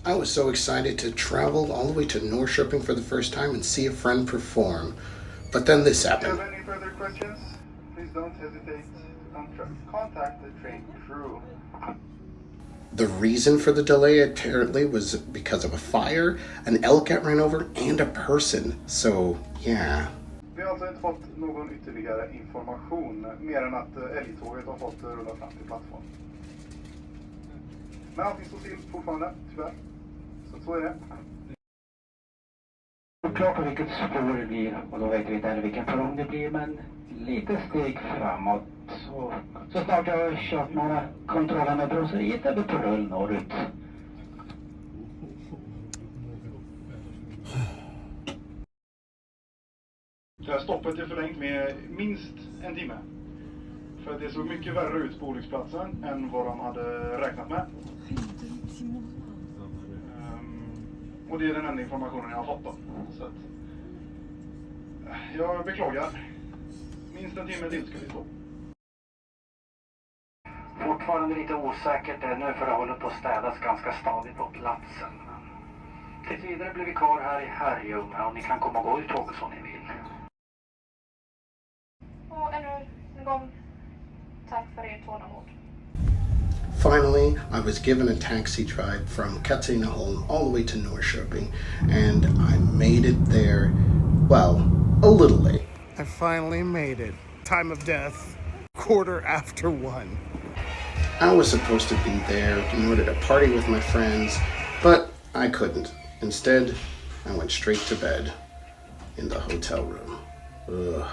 I was so excited to travel all the way to Norrköping for the first time and see a friend perform. But then this If you happened. have any further questions, please don't hesitate to contact the train crew. The reason for the delay apparently was because of a fire, an elk got ran over, and a person. So, yeah. Vi har alltså inte fått någon ytterligare information mer än att älgtåget har fått rulla fram till plattform. Men allting står still fortfarande, tyvärr. Så är det. Oklart på vilket spår det blir och då vet vi inte heller vilken perrong det blir, men lite steg framåt. Så snart jag har kört några kontroller med brosseriet är vi på rull norrut. Det här stoppet är förlängt med minst en timme. För att det såg mycket värre ut på olycksplatsen än vad de hade räknat med. Och det är den enda informationen jag har fått då. Så att, jag beklagar. Minst en timme till ska vi få. Fortfarande lite osäkert nu för det håller på att städas ganska stadigt på platsen. Tills vidare blir vi kvar här i Herrljunga och ni kan komma och gå ut tåget som ni vill. Och ännu en gång, tack för ert tålamod. Finally, I was given a taxi ride from Katrineholm all the way to Norrköping, and I made it there, well, a little late. I finally made it. Time of death, 1:15. I was supposed to be there in order to party with my friends, but I couldn't. Instead, I went straight to bed in the hotel room. Ugh.